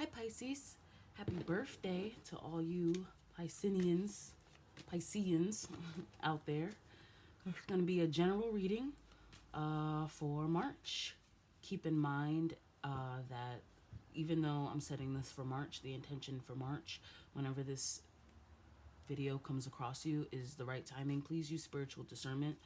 Hi Pisces, happy birthday to all you Pisceans out there. It's going to be a general reading for March. Keep in mind that even though I'm setting this for March, the intention for March, whenever this video comes across you, is the right timing. Please use spiritual discernment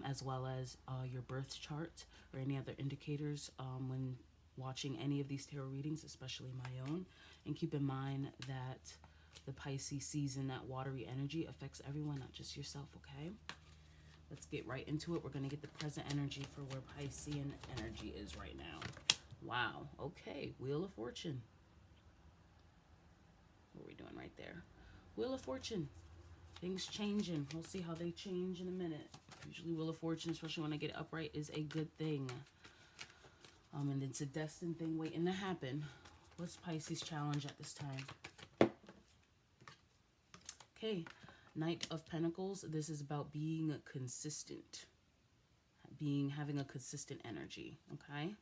as well as your birth chart or any other indicators when watching any of these tarot readings, especially my own. And keep in mind that the Pisces season, that watery energy affects everyone, not just yourself, okay? Let's get right into it. We're going to get the present energy for where Piscean energy is right now. Wow. Okay. Wheel of Fortune. What are we doing right there? Wheel of Fortune. Things changing. We'll see how they change in a minute. Usually Wheel of Fortune, especially when I get it upright, is a good thing. And it's a destined thing waiting to happen. What's Pisces' challenge at this time? Okay. Knight of Pentacles. This is about being consistent. Having a consistent energy. Okay.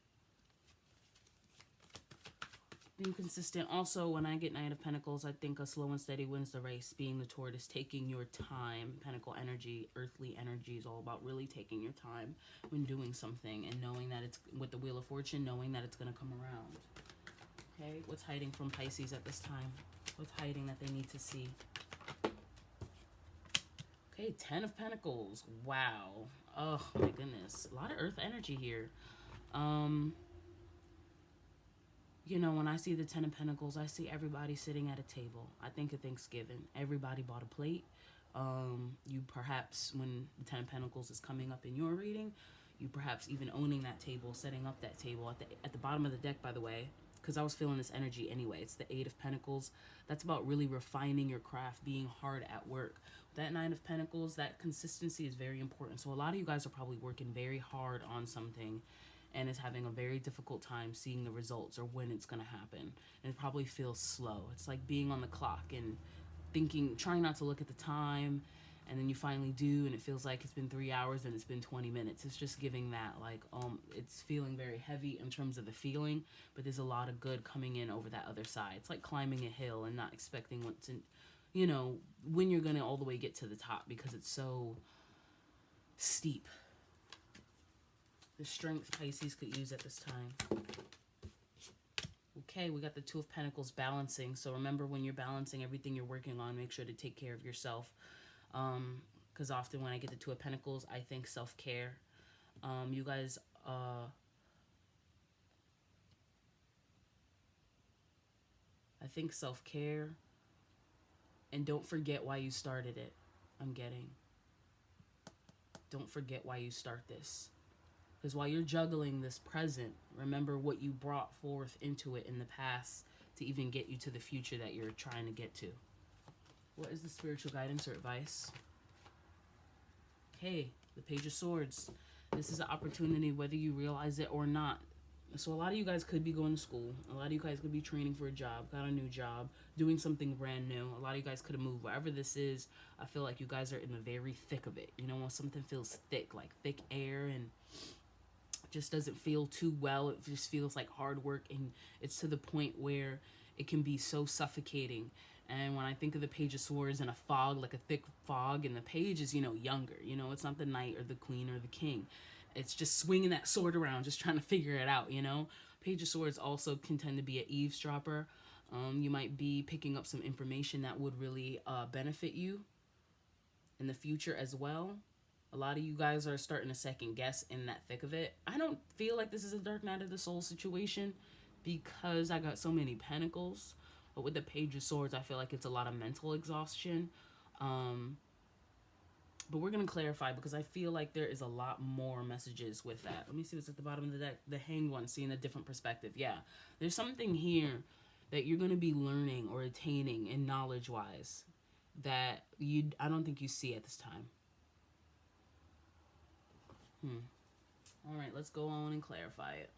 Being consistent. Also, when I get Knight of Pentacles, I think a slow and steady wins the race. Being the tortoise, taking your time. Pentacle energy, earthly energy is all about really taking your time when doing something and knowing that it's, with the Wheel of Fortune, knowing that it's going to come around. Okay, what's hiding from Pisces at this time? What's hiding that they need to see? Okay, 10 of Pentacles. Wow. Oh my goodness. A lot of earth energy here. You know, when I see the 10 of Pentacles, I see everybody sitting at a table. I think of Thanksgiving. Everybody bought a plate. You perhaps, when the 10 of Pentacles is coming up in your reading, you perhaps even owning that table, setting up that table. At the bottom of the deck, by the way, because I was feeling this energy anyway, it's the 8 of Pentacles. That's about really refining your craft, being hard at work. That 9 of Pentacles, that consistency is very important. So a lot of you guys are probably working very hard on something and is having a very difficult time seeing the results or when it's going to happen. And it probably feels slow. It's like being on the clock and thinking, trying not to look at the time, and then you finally do, and it feels like it's been 3 hours and it's been 20 minutes. It's just giving that, like, it's feeling very heavy in terms of the feeling, but there's a lot of good coming in over that other side. It's like climbing a hill and not expecting what's in, you know, when you're going to all the way get to the top because it's so steep. The strength Pisces could use at this time. Okay, we got the 2 of Pentacles balancing. So remember, when you're balancing everything you're working on, make sure to take care of yourself. Because often when I get the 2 of Pentacles, I think self-care. You guys, I think self-care. And don't forget why you started it. I'm getting. Don't forget why you start this. Because while you're juggling this present, remember what you brought forth into it in the past to even get you to the future that you're trying to get to. What is the spiritual guidance or advice? Okay, the Page of Swords. This is an opportunity whether you realize it or not. So a lot of you guys could be going to school. A lot of you guys could be training for a job, got a new job, doing something brand new. A lot of you guys could have moved. Wherever this is, I feel like you guys are in the very thick of it. You know, when something feels thick, like thick air, and just doesn't feel too well. It just feels like hard work, and it's to the point where it can be so suffocating. And when I think of the Page of Swords and a fog, like a thick fog, and the page is, you know, younger. You know, it's not the knight or the queen or the king. It's just swinging that sword around, just trying to figure it out, you know. Page of Swords also can tend to be an eavesdropper. You might be picking up some information that would really benefit you in the future as well. A lot of you guys are starting to second guess in that thick of it. I don't feel like this is a Dark Night of the Soul situation because I got so many pentacles. But with the Page of Swords, I feel like it's a lot of mental exhaustion. But we're going to clarify because I feel like there is a lot more messages with that. Let me see what's at the bottom of the deck. The Hanged One, seeing a different perspective. Yeah, there's something here that you're going to be learning or attaining in knowledge-wise that I don't think you see at this time. All right, let's go on and clarify it.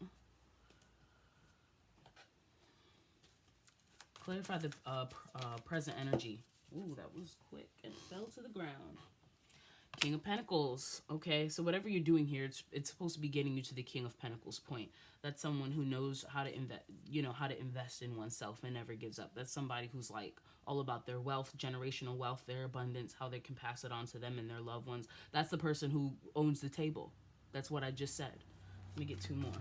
Clarify the present energy. Ooh, that was quick. It fell to the ground. King of Pentacles. Okay, so whatever you're doing here, it's supposed to be getting you to the King of Pentacles point. That's someone who knows how to invest, how to invest in oneself and never gives up. That's somebody who's like all about their wealth, generational wealth, their abundance, how they can pass it on to them and their loved ones. That's the person who owns the table. That's what I just said. Let me get two more.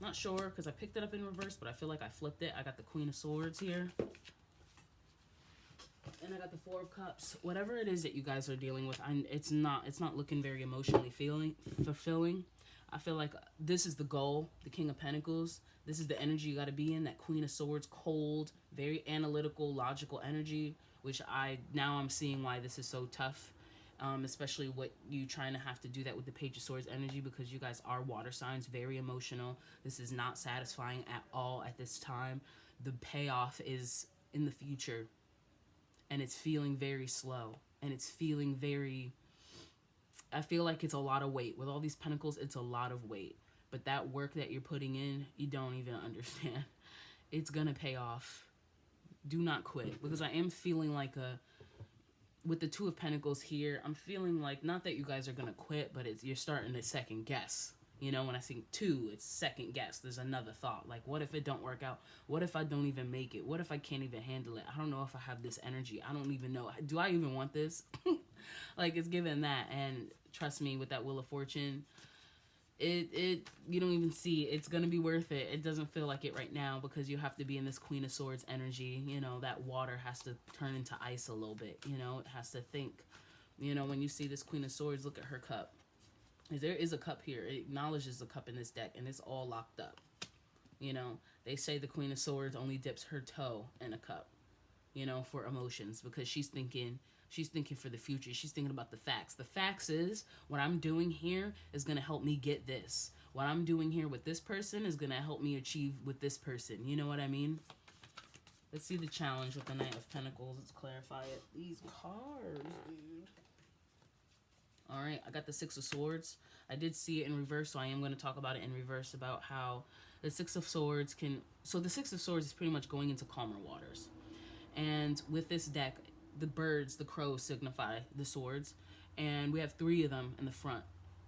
Not sure because I picked it up in reverse, but I feel like I flipped it. I got the Queen of Swords here. And I got the Four of Cups. Whatever it is that you guys are dealing with, it's not looking very emotionally fulfilling. I feel like this is the goal, the King of Pentacles. This is the energy you got to be in, that Queen of Swords, cold, very analytical, logical energy, which I'm seeing why this is so tough. Especially what you trying to have to do that with the Page of Swords energy, because you guys are water signs, very emotional. This is not satisfying at all at this time. The payoff is in the future, and it's feeling very slow, and it's feeling very, I feel like it's a lot of weight. With all these pentacles, it's a lot of weight. But that work that you're putting in, you don't even understand. It's gonna pay off. Do not quit, because I am feeling like with the Two of Pentacles here, I'm feeling like, not that you guys are gonna quit, but you're starting to second guess. When I see two, it's second guess. There's another thought, like, what if it don't work out? What if I don't even make it? What if I can't even handle it? I don't know if I have this energy. I don't even know. Do I even want this? Like, it's given that. And trust me, with that Wheel of Fortune, you don't even see it's gonna be worth it. It doesn't feel like it right now, because you have to be in this Queen of Swords energy. That water has to turn into ice a little bit. It has to think. When you see this Queen of Swords, look at her cup. There is a cup here. It acknowledges the cup in this deck, and it's all locked up. They say the Queen of Swords only dips her toe in a cup, for emotions, because she's thinking for the future. She's thinking about the facts. The facts is, what I'm doing here is going to help me get this. What I'm doing here with this person is going to help me achieve with this person. You know what I mean? Let's see the challenge with the Knight of Pentacles. Let's clarify it. These cards, dude. All right, I got the Six of Swords. I did see it in reverse, so I am going to talk about it in reverse, about how the Six of Swords so the Six of Swords is pretty much going into calmer waters. And with this deck, the birds, the crows, signify the swords. And we have three of them in the front,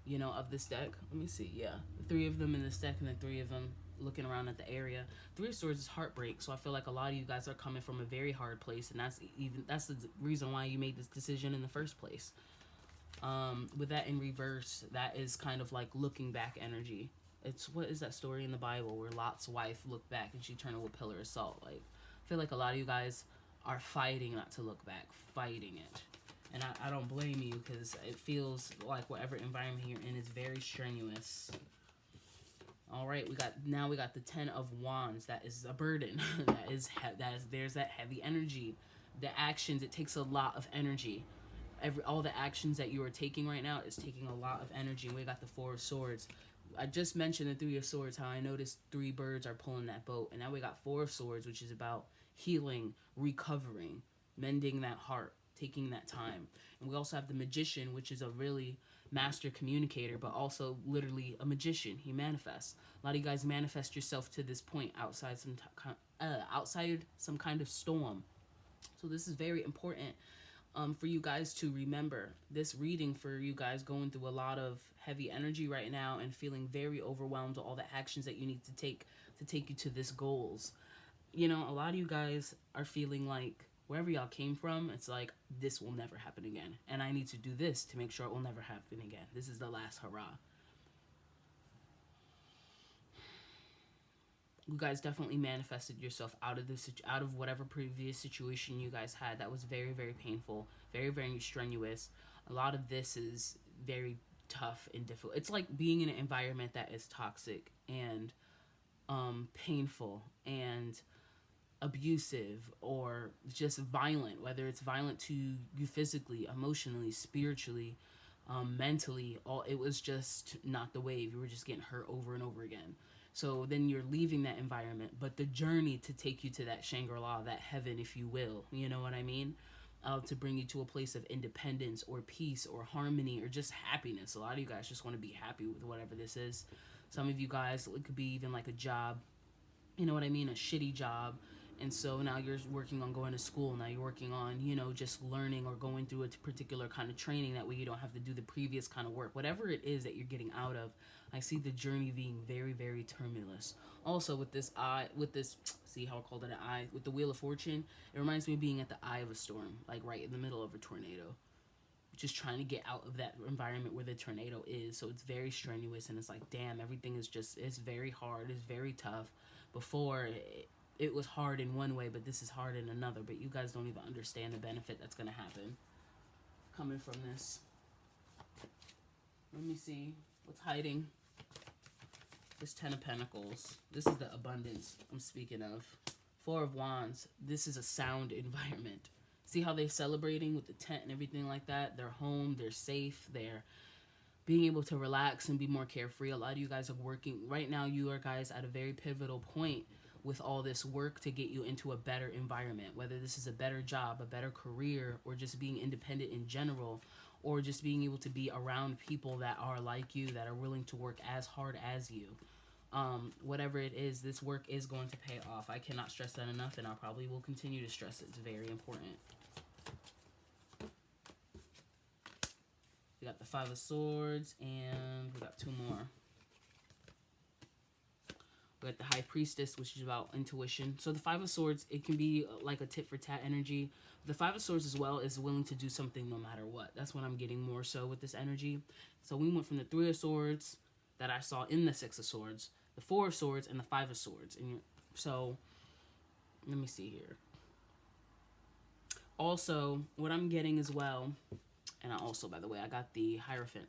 of this deck. Let me see, yeah. Three of them in this deck, and then three of them looking around at the area. Three of Swords is heartbreak, so I feel like a lot of you guys are coming from a very hard place, and that's the reason why you made this decision in the first place. With that in reverse, that is kind of like looking back energy. It's, what is that story in the Bible where Lot's wife looked back and she turned into a pillar of salt? Like, I feel like a lot of you guys are fighting not to look back, fighting it. And I don't blame you, because it feels like whatever environment you're in is very strenuous. All right, now we got the Ten of Wands. That is a burden. There's that heavy energy. The actions, it takes a lot of energy. All the actions that you are taking right now is taking a lot of energy. We got the Four of Swords. I just mentioned the Three of Swords, how I noticed three birds are pulling that boat. And now we got Four of Swords, which is about healing, recovering, mending that heart, taking that time. And we also have the Magician, which is a really master communicator, but also literally a magician. He manifests. A lot of you guys manifest yourself to this point outside some kind of storm. So this is very important for you guys to remember. This reading for you guys going through a lot of heavy energy right now and feeling very overwhelmed with all the actions that you need to take you to this goals. A lot of you guys are feeling like wherever y'all came from, it's like, this will never happen again. And I need to do this to make sure it will never happen again. This is the last hurrah. You guys definitely manifested yourself out of whatever previous situation you guys had that was very, very painful, very, very strenuous. A lot of this is very tough and difficult. It's like being in an environment that is toxic and painful and abusive, or just violent, whether it's violent to you physically, emotionally, spiritually, mentally. It was just not the wave. You were just getting hurt over and over again. So then you're leaving that environment, but the journey to take you to that Shangri-La, that heaven, if you will, you know what I mean? To bring you to a place of independence or peace or harmony or just happiness. A lot of you guys just want to be happy with whatever this is. Some of you guys, it could be even like a job, you know what I mean? A shitty job, And so now you're working on going to school. Now you're working on, you know, just learning or going through a particular kind of training. That way you don't have to do the previous kind of work. Whatever it is that you're getting out of, I see the journey being very, very tumultuous. Also with this eye, with this, see how I called it an eye? With the Wheel of Fortune, it reminds me of being at the eye of a storm, like right in the middle of a tornado. Just trying to get out of that environment where the tornado is. So it's very strenuous, and it's like, damn, everything is just, it's very hard, it's very tough. Before, it was hard in one way, but this is hard in another. But you guys don't even understand the benefit that's going to happen coming from this. Let me see what's hiding. This 10 of Pentacles. This is the abundance I'm speaking of. 4 of Wands. This is a sound environment. See how they're celebrating with the tent and everything like that? They're home, they're safe, they're being able to relax and be more carefree. A lot of you guys are working. Right now, you are guys at a very pivotal point with all this work to get you into a better environment. Whether this is a better job, a better career, or just being independent in general, or just being able to be around people that are like you, that are willing to work as hard as you. Whatever it is, this work is going to pay off. I cannot stress that enough, and I probably will continue to stress it. It's very important. We got the 5 of Swords, and we got 2 more. We got the High Priestess, which is about intuition. So the 5 of Swords, it can be like a tit for tat energy. The 5 of Swords as well is willing to do something no matter what. That's what I'm getting more so with this energy. So we went from the 3 of Swords that I saw in the 6 of Swords, the 4 of Swords, and the 5 of Swords. And so let me see here. Also, what I'm getting as well, and I also, by the way, I got the Hierophant.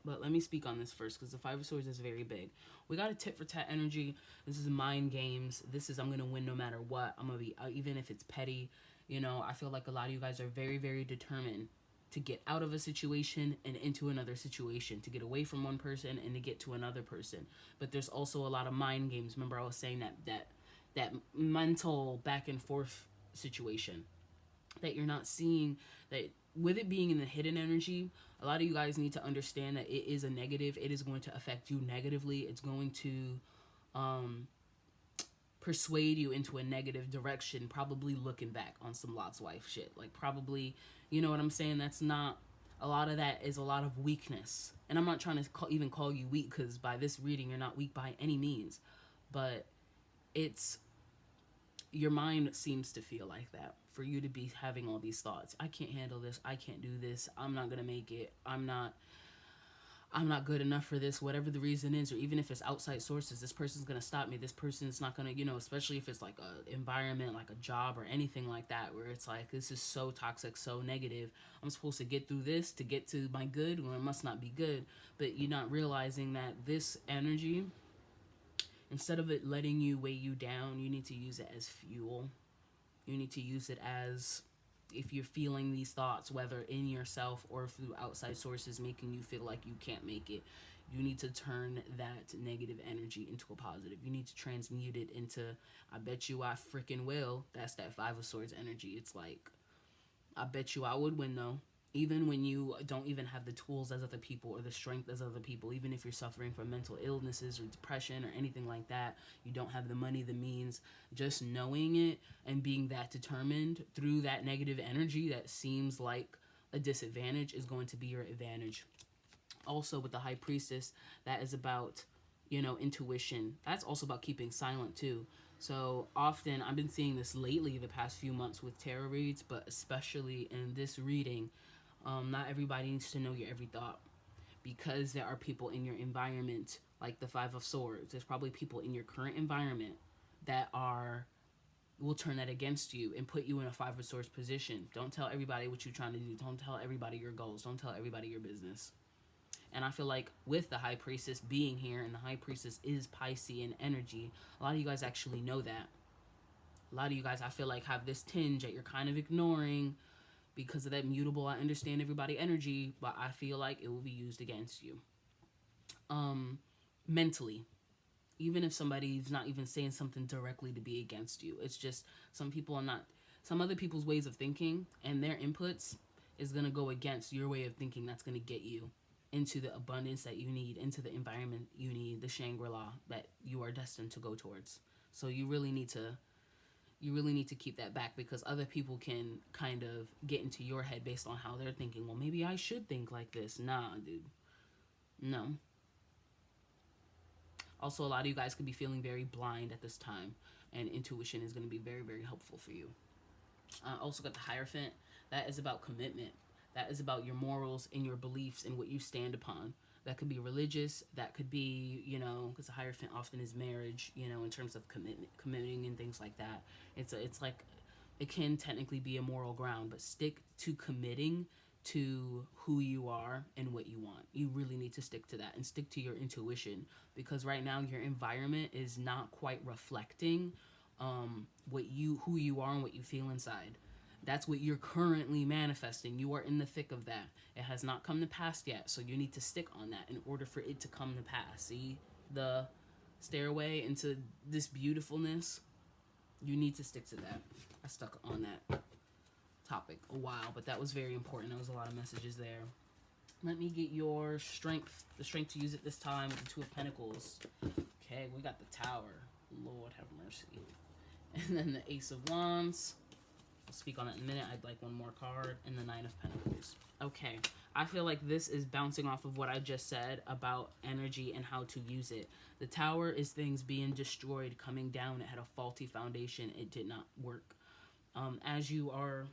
But let me speak on this first, because the 5 of Swords is very big. We got a tit-for-tat energy. This is mind games. This is, I'm going to win no matter what. I'm going to be, even if it's petty. You know, I feel like a lot of you guys are very, very determined to get out of a situation and into another situation. To get away from one person and to get to another person. But there's also a lot of mind games. Remember, I was saying that mental back and forth situation. That you're not seeing, that with it being in the hidden energy, a lot of you guys need to understand that it is a negative. It is going to affect you negatively. It's going to persuade you into a negative direction, probably looking back on some Lot's wife shit. Like, probably, you know what I'm saying? That's not, a lot of that is a lot of weakness. And I'm not trying to even call you weak, because by this reading, you're not weak by any means. But it's, your mind seems to feel like that. For you to be having all these thoughts. I can't handle this. I can't do this. I'm not going to make it. I'm not good enough for this. Whatever the reason is, or even if it's outside sources, this person's going to stop me. This person's not going to, you know, especially if it's like a environment, like a job or anything like that, where it's like, this is so toxic, so negative. I'm supposed to get through this to get to my good, or it must not be good. But you're not realizing that this energy, instead of it letting you weigh you down, you need to use it as fuel. You need to use it as, if you're feeling these thoughts, whether in yourself or through outside sources making you feel like you can't make it, you need to turn that negative energy into a positive. You need to transmute it into, I bet you I freaking will. That's that 5 of Swords energy. It's like, I bet you I would win though. Even when you don't even have the tools as other people or the strength as other people, even if you're suffering from mental illnesses or depression or anything like that, you don't have the money, the means, just knowing it and being that determined through that negative energy that seems like a disadvantage is going to be your advantage. Also with the High Priestess, that is about, you know, intuition. That's also about keeping silent too. So often, I've been seeing this lately the past few months with tarot reads, but especially in this reading, not everybody needs to know your every thought, because there are people in your environment, like the 5 of Swords. There's probably people in your current environment that will turn that against you and put you in a 5 of Swords position. Don't tell everybody what you're trying to do. Don't tell everybody your goals. Don't tell everybody your business. And I feel like with the High Priestess being here, and the High Priestess is Pisces in energy, a lot of you guys actually know that. A lot of you guys, I feel like, have this tinge that you're kind of ignoring because of that mutable, I understand everybody energy, but I feel like it will be used against you. Mentally. Even if somebody's not even saying something directly to be against you. It's just some people are not, some other people's ways of thinking and their inputs is going to go against your way of thinking. That's going to get you into the abundance that you need, into the environment you need, the Shangri-La that you are destined to go towards. So you really need to You really need to keep that back, because other people can kind of get into your head based on how they're thinking. Well, maybe I should think like this. Nah, dude. No. Also, a lot of you guys could be feeling very blind at this time, and intuition is going to be very, very helpful for you. Also got the Hierophant. That is about commitment. That is about your morals and your beliefs and what you stand upon. That could be religious. That could be, because the Hierophant often is marriage, in terms of committing and things like that. It's like, it can technically be a moral ground, but stick to committing to who you are and what you want. You really need to stick to that and stick to your intuition, because right now your environment is not quite reflecting who you are and what you feel inside. That's what you're currently manifesting. You are in the thick of that. It has not come to pass yet, so you need to stick on that in order for it to come to pass. See the stairway into this beautifulness? You need to stick to that. I stuck on that topic a while, but that was very important. There was a lot of messages there. Let me get your strength, the strength to use it this time with the Two of Pentacles. Okay, we got the Tower. Lord have mercy. And then the Ace of Wands. I'll speak on it in a minute. I'd like one more card. And the Knight of Pentacles. Okay, I feel like this is bouncing off of what I just said about energy and how to use it. The Tower is things being destroyed, coming down. It had a faulty foundation. It did not work. As you are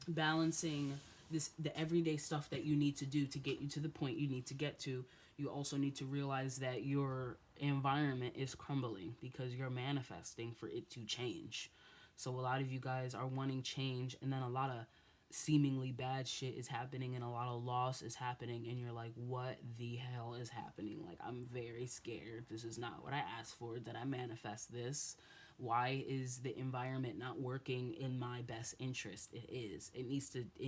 balancing the everyday stuff that you need to do to get you to the point you need to get to, you also need to realize that your environment is crumbling because you're manifesting for it to change. So a lot of you guys are wanting change, and then a lot of seemingly bad shit is happening and a lot of loss is happening, and you're like, what the hell is happening? Like, I'm very scared. This is not what I asked for. Did I manifest this? Why is the environment not working in my best interest? It is. It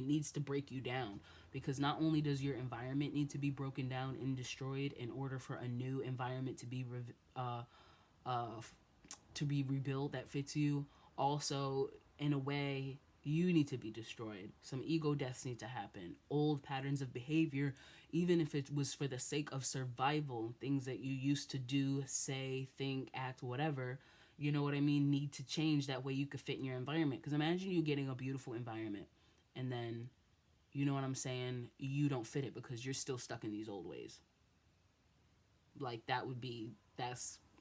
needs to break you down, because not only does your environment need to be broken down and destroyed in order for a new environment to be rebuilt that fits you, also in a way you need to be destroyed. Some ego deaths need to happen. Old patterns of behavior, even if it was for the sake of survival, things that you used to do, say, think, act, whatever, you know what I mean, need to change. That way you could fit in your environment. Because imagine you getting a beautiful environment and then, you know what I'm saying, you don't fit it because you're still stuck in these old ways. Like, that would be a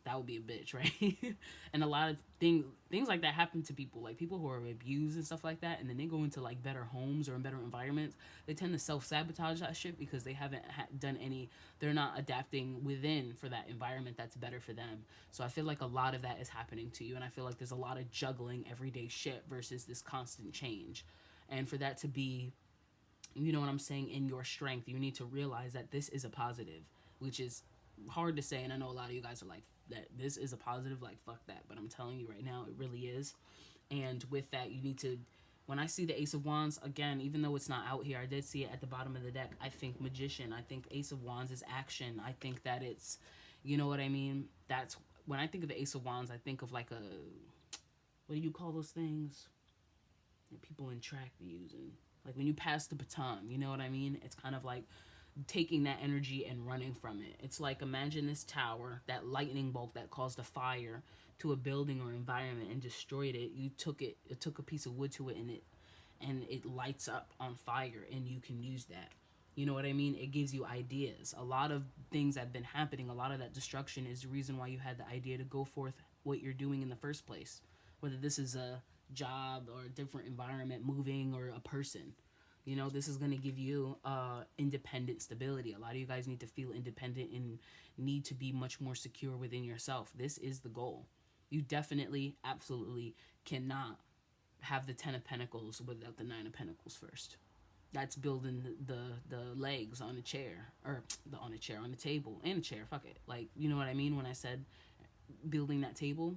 bitch, right? And a lot of things like that happen to people, like people who are abused and stuff like that, and then they go into like better homes or in better environments. They tend to self-sabotage that shit because they haven't they're not adapting within for that environment that's better for them. So I feel like a lot of that is happening to you, and I feel like there's a lot of juggling everyday shit versus this constant change. And for that to be, you know what I'm saying, in your strength, you need to realize that this is a positive, which is hard to say, and I know a lot of you guys are like, that this is a positive, like, fuck that, but I'm telling you right now, it really is. And with that, you need to, when I see the Ace of Wands, again, even though it's not out here, I did see it at the bottom of the deck. I think Magician. I think Ace of Wands is action. I think that it's, you know what I mean? That's, when I think of the Ace of Wands, I think of like a, what do you call those things that people in track be using? Like when you pass the baton, you know what I mean? It's kind of like taking that energy and running from it. It's like, imagine this tower, that lightning bolt that caused a fire to a building or environment and destroyed it. It took a piece of wood to it, and it lights up on fire, and you can use that. You know what I mean? It gives you ideas. A lot of things that have been happening, a lot of that destruction is the reason why you had the idea to go forth what you're doing in the first place. Whether this is a job or a different environment, moving, or a person. You know, this is going to give you independent stability. A lot of you guys need to feel independent and need to be much more secure within yourself. This is the goal. You definitely, absolutely cannot have the Ten of Pentacles without the Nine of Pentacles first. That's building the legs on a chair, or on the table, and a chair, fuck it. Like, you know what I mean when I said building that table?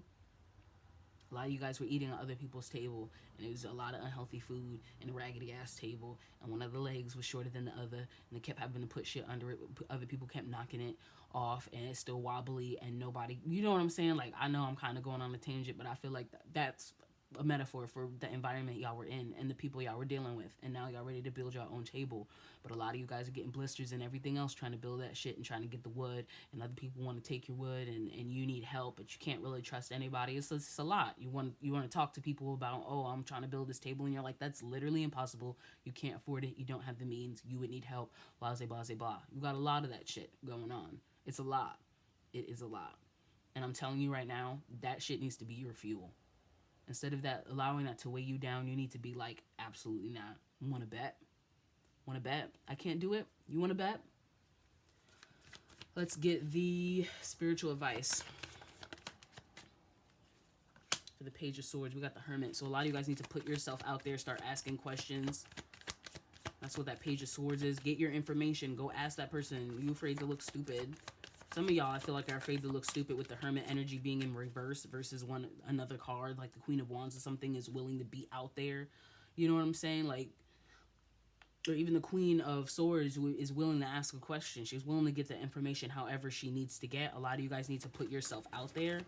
A lot of you guys were eating at other people's table, and it was a lot of unhealthy food and a raggedy ass table, and one of the legs was shorter than the other, and they kept having to put shit under it. Other people kept knocking it off, and it's still wobbly, and nobody, you know what I'm saying? Like, I know I'm kind of going on a tangent, but I feel like that's a metaphor for the environment y'all were in and the people y'all were dealing with, and now y'all ready to build your own table. But a lot of you guys are getting blisters and everything else trying to build that shit and trying to get the wood, and other people want to take your wood, and you need help, but you can't really trust anybody. It's a lot. You want to talk to people about, oh, I'm trying to build this table, and you're like, that's literally impossible. You can't afford it. You don't have the means. You would need help. Blah, blah, blah, blah. You got a lot of that shit going on. It's a lot. It is a lot. And I'm telling you right now, that shit needs to be your fuel. Instead of that, allowing that to weigh you down, you need to be like, absolutely not. Want to bet? Want to bet? I can't do it. You want to bet? Let's get the spiritual advice. For the Page of Swords, we got the Hermit. So a lot of you guys need to put yourself out there, start asking questions. That's what that Page of Swords is. Get your information. Go ask that person. Are you afraid to look stupid? Some of y'all, I feel like, are afraid to look stupid with the Hermit energy being in reverse versus another card, like the Queen of Wands or something, is willing to be out there. You know what I'm saying? Like, or even the Queen of Swords is willing to ask a question. She's willing to get the information however she needs to get. A lot of you guys need to put yourself out there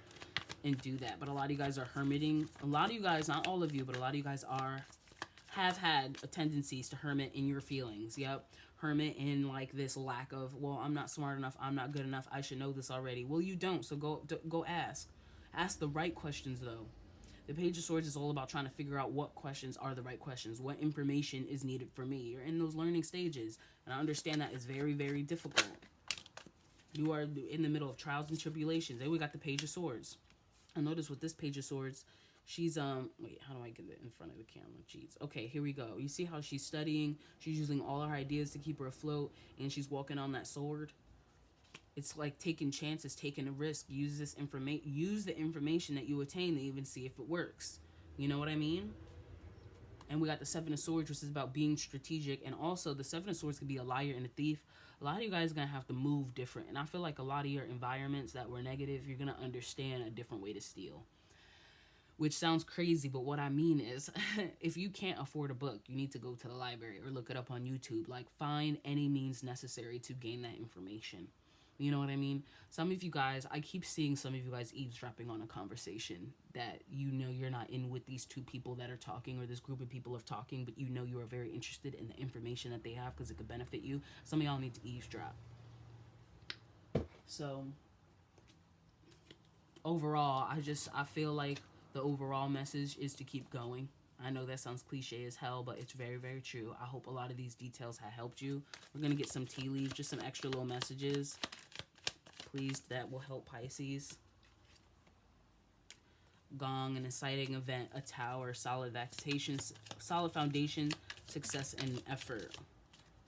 and do that. But a lot of you guys are hermiting. A lot of you guys, not all of you, but a lot of you guys have had tendencies to hermit in your feelings. Yep. Hermit in like this lack of, well, I'm not smart enough, I'm not good enough, I should know this already. Well, you don't, so go ask. Ask the right questions, though. The Page of Swords is all about trying to figure out what questions are the right questions, what information is needed for me. You're in those learning stages, and I understand that is very, very difficult. You are in the middle of trials and tribulations. Then we got the Page of Swords. And notice with this Page of Swords, she's, wait, how do I get it in front of the camera? Jeez. Okay, here we go. You see how she's studying? She's using all her ideas to keep her afloat, and she's walking on that sword. It's like taking chances, taking a risk. Use the information that you attain to even see if it works. You know what I mean? And we got the Seven of Swords, which is about being strategic. And also, the Seven of Swords could be a liar and a thief. A lot of you guys are going to have to move different. And I feel like a lot of your environments that were negative, you're going to understand a different way to steal. Which sounds crazy, but what I mean is, if you can't afford a book, you need to go to the library or look it up on YouTube. Like, find any means necessary to gain that information. You know what I mean? Some of you guys, I keep seeing some of you guys eavesdropping on a conversation that you know you're not in with these two people that are talking, or this group of people are talking, but you know you are very interested in the information that they have because it could benefit you. Some of y'all need to eavesdrop. So, overall, I feel like the overall message is to keep going. I know that sounds cliche as hell, but it's very, very true. I hope a lot of these details have helped you. We're going to get some tea leaves, just some extra little messages. Please, that will help Pisces. Gong, an exciting event, a tower, solid foundation, success, and effort.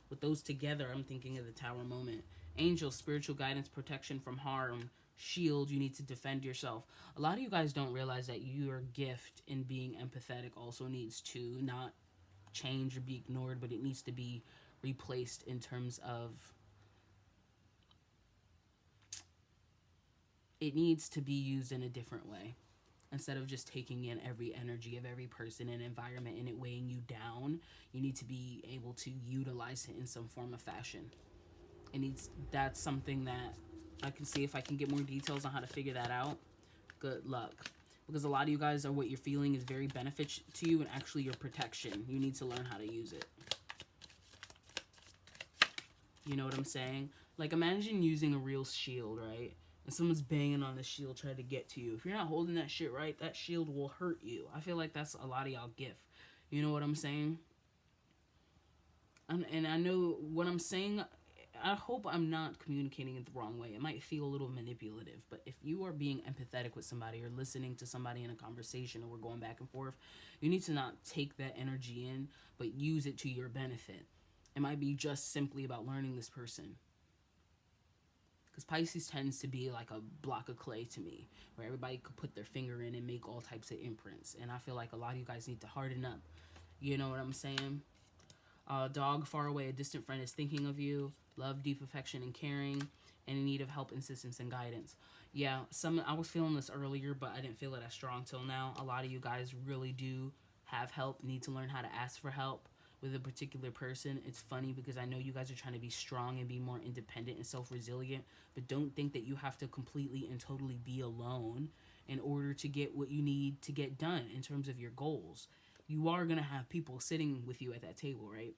With those together, I'm thinking of the tower moment. Angel, spiritual guidance, protection from harm. Shield, you need to defend yourself. A lot of you guys don't realize that your gift in being empathetic also needs to not change or be ignored, but it needs to be replaced in terms of, it needs to be used in a different way. Instead of just taking in every energy of every person and environment and it weighing you down, you need to be able to utilize it in some form of fashion. That's something that I can see if I can get more details on how to figure that out. Good luck. Because a lot of you guys are, what you're feeling is very beneficial to you and actually your protection. You need to learn how to use it. You know what I'm saying? Like, imagine using a real shield, right? And someone's banging on the shield trying to get to you. If you're not holding that shit right, that shield will hurt you. I feel like that's a lot of y'all gift. You know what I'm saying? And I know what I'm saying, I hope I'm not communicating it the wrong way. It might feel a little manipulative, but if you are being empathetic with somebody or listening to somebody in a conversation or we're going back and forth, you need to not take that energy in, but use it to your benefit. It might be just simply about learning this person. Because Pisces tends to be like a block of clay to me, where everybody could put their finger in and make all types of imprints. And I feel like a lot of you guys need to harden up. You know what I'm saying? Dog far away, a distant friend is thinking of you. Love, deep affection, and caring. And in need of help, assistance, and guidance. Yeah, I was feeling this earlier, but I didn't feel it as strong till now. A lot of you guys really do have help, need to learn how to ask for help with a particular person. It's funny because I know you guys are trying to be strong and be more independent and self-resilient, but don't think that you have to completely and totally be alone in order to get what you need to get done in terms of your goals. You are going to have people sitting with you at that table, right?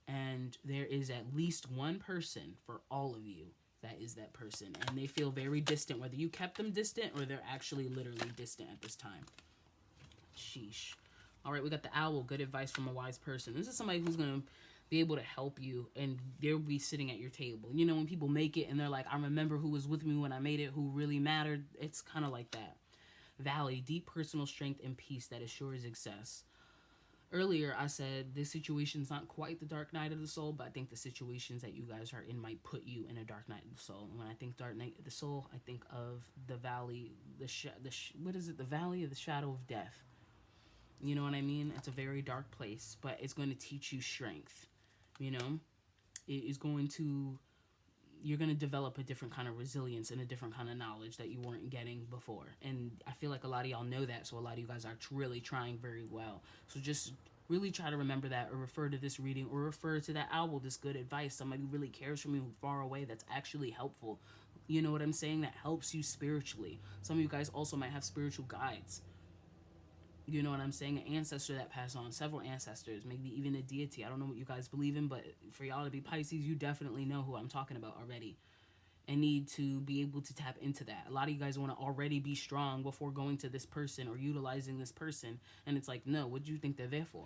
And there is at least one person for all of you that is that person. And they feel very distant, whether you kept them distant or they're actually literally distant at this time. Sheesh. All right, we got the owl. Good advice from a wise person. This is somebody who's going to be able to help you, and they'll be sitting at your table. You know, when people make it and they're like, I remember who was with me when I made it, who really mattered. It's kind of like that. Valley, deep personal strength and peace that assures success. Earlier, I said this situation's not quite the dark night of the soul, but I think the situations that you guys are in might put you in a dark night of the soul. And when I think dark night of the soul, I think of the valley, what is it? The valley of the shadow of death. You know what I mean? It's a very dark place, but it's going to teach you strength. You know, it is going to, you're going to develop a different kind of resilience and a different kind of knowledge that you weren't getting before. And I feel like a lot of y'all know that, so a lot of you guys are really trying very well. So just really try to remember that, or refer to this reading, or refer to that owl, this good advice, somebody who really cares for you far away that's actually helpful. You know what I'm saying? That helps you spiritually. Some of you guys also might have spiritual guides. You know what I'm saying? An ancestor that passed on, several ancestors, maybe even a deity. I don't know what you guys believe in, but for y'all to be Pisces, you definitely know who I'm talking about already, and need to be able to tap into that. A lot of you guys want to already be strong before going to this person or utilizing this person, and it's like, no, what do you think they're there for?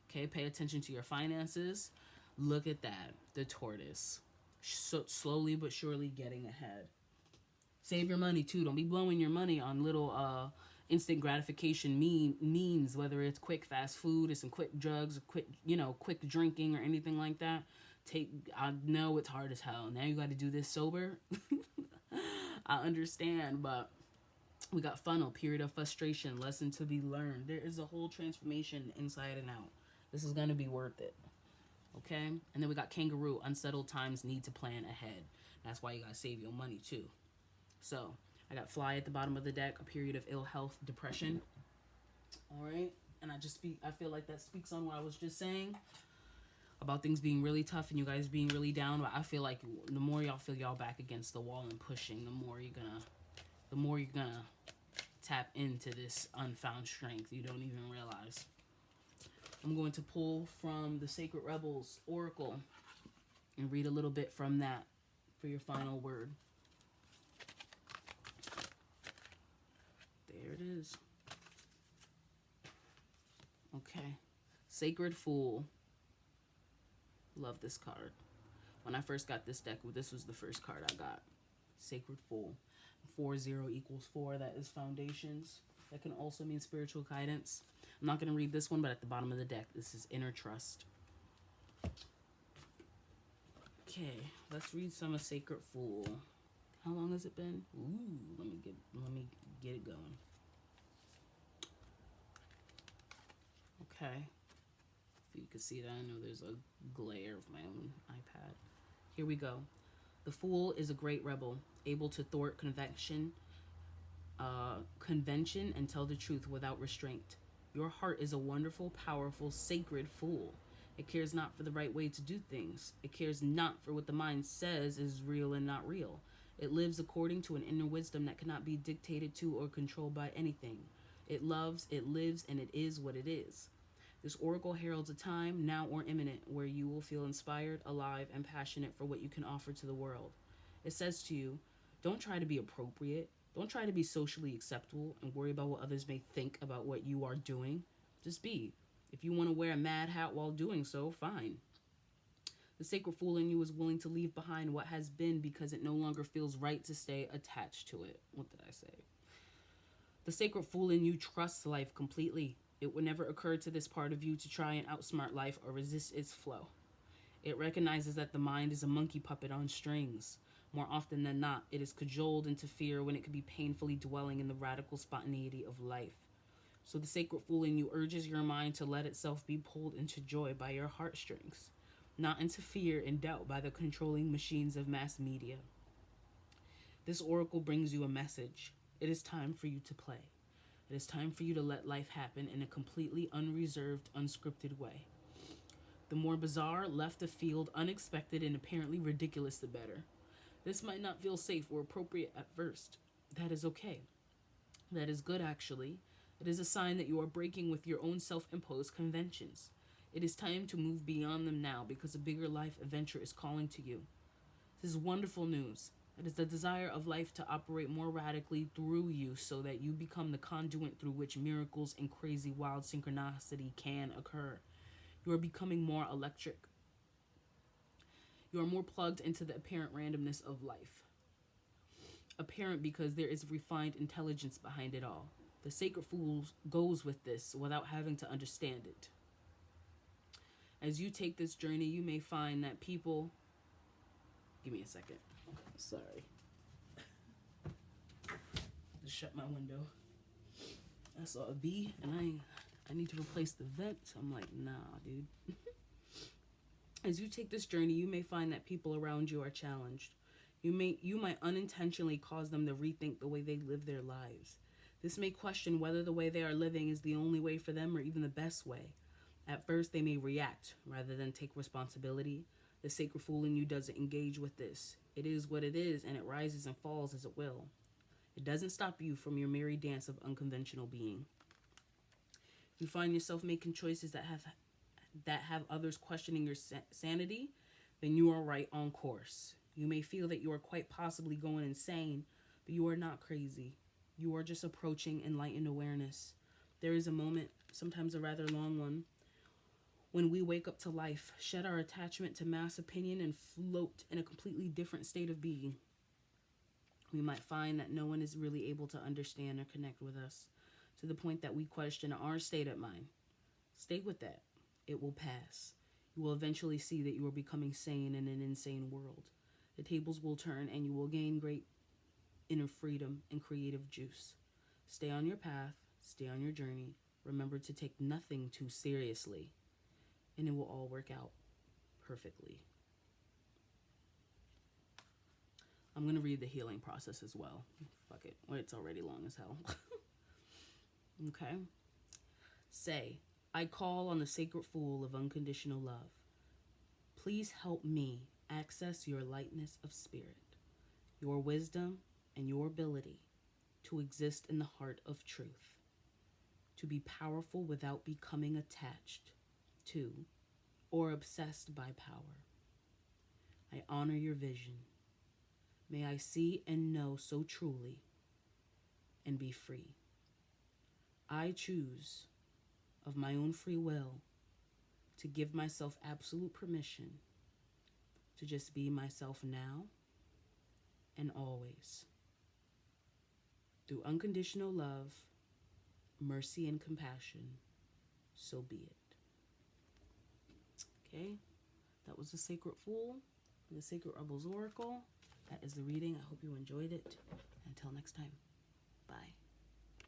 Okay, pay attention to your finances. Look at that, the tortoise. So slowly but surely getting ahead. Save your money too. Don't be blowing your money on little instant gratification means, whether it's quick fast food or some quick drugs or quick drinking or anything like that. I know it's hard as hell. Now you got to do this sober. I understand, but we got funnel, period of frustration, lesson to be learned. There is a whole transformation inside and out. This is going to be worth it. Okay? And then we got kangaroo, unsettled times, need to plan ahead. That's why you got to save your money too. So I got fly at the bottom of the deck, a period of ill health, depression. All right. And I feel like that speaks on what I was just saying about things being really tough and you guys being really down. But I feel like the more y'all feel y'all back against the wall and pushing, the more you're gonna tap into this unfound strength you don't even realize. I'm going to pull from the Sacred Rebels Oracle and read a little bit from that for your final word. There it is. Okay. Sacred Fool. Love this card. When I first got this deck, this was the first card I got. Sacred Fool. 4-0 equals 4. That is foundations. That can also mean spiritual guidance. I'm not going to read this one, but at the bottom of the deck, this is inner trust. Okay, let's read some of Sacred Fool. How long has it been? Ooh, let me get it going. Okay. If you can see that, I know there's a glare of my own iPad. Here we go. The Fool is a great rebel, able to thwart convention and tell the truth without restraint. Your heart is a wonderful, powerful, sacred fool. It cares not for the right way to do things. It cares not for what the mind says is real and not real. It lives according to an inner wisdom that cannot be dictated to or controlled by anything. It loves, it lives, and it is what it is. This oracle heralds a time, now or imminent, where you will feel inspired, alive, and passionate for what you can offer to the world. It says to you, don't try to be appropriate. Don't try to be socially acceptable and worry about what others may think about what you are doing. Just be. If you want to wear a mad hat while doing so, fine. The sacred fool in you is willing to leave behind what has been because it no longer feels right to stay attached to it. What did I say? The sacred fool in you trusts life completely. It would never occur to this part of you to try and outsmart life or resist its flow. It recognizes that the mind is a monkey puppet on strings. More often than not, it is cajoled into fear when it could be painfully dwelling in the radical spontaneity of life. So the sacred fool in you urges your mind to let itself be pulled into joy by your heartstrings, not into fear and doubt by the controlling machines of mass media. This oracle brings you a message. It is time for you to play. It is time for you to let life happen in a completely unreserved, unscripted way. The more bizarre, left of field, unexpected, and apparently ridiculous, the better. This might not feel safe or appropriate at first. that is okay. That is good, actually. It is a sign that you are breaking with your own self-imposed conventions. It is time to move beyond them now because a bigger life adventure is calling to you. This is wonderful news. It is the desire of life to operate more radically through you so that you become the conduit through which miracles and crazy wild synchronicity can occur. You are becoming more electric. You are more plugged into the apparent randomness of life. Apparent because there is refined intelligence behind it all. The sacred fool goes with this without having to understand it. As you take this journey, you may find that people... Give me a second. Sorry. Just shut my window. I saw a bee and I need to replace the vent. I'm like, nah, dude. As you take this journey, you may find that people around you are challenged. You might unintentionally cause them to rethink the way they live their lives. This may question whether the way they are living is the only way for them or even the best way. At first, they may react rather than take responsibility. The sacred fool in you doesn't engage with this. It is what it is, and it rises and falls as it will. It doesn't stop you from your merry dance of unconventional being. If you find yourself making choices that have others questioning your sanity, then you are right on course. You may feel that you are quite possibly going insane, but you are not crazy. You are just approaching enlightened awareness. There is a moment, sometimes a rather long one, when we wake up to life, shed our attachment to mass opinion, and float in a completely different state of being. We might find that no one is really able to understand or connect with us, to the point that we question our state of mind. Stay with that. It will pass. You will eventually see that you are becoming sane in an insane world. The tables will turn and you will gain great inner freedom and creative juice. Stay on your path. Stay on your journey. Remember to take nothing too seriously, and it will all work out perfectly. I'm going to read the healing process as well. Fuck it. Well, it's already long as hell. Okay. Say, I call on the sacred fool of unconditional love. Please help me access your lightness of spirit, your wisdom, and your ability to exist in the heart of truth, to be powerful without becoming attached to or obsessed by power. I honor your vision. May I see and know so truly and be free. I choose of my own free will to give myself absolute permission to just be myself now and always. Through unconditional love, mercy, and compassion, so be it. Okay, that was the Sacred Fool, the Sacred Rebels Oracle. That is the reading. I hope you enjoyed it. Until next time, bye.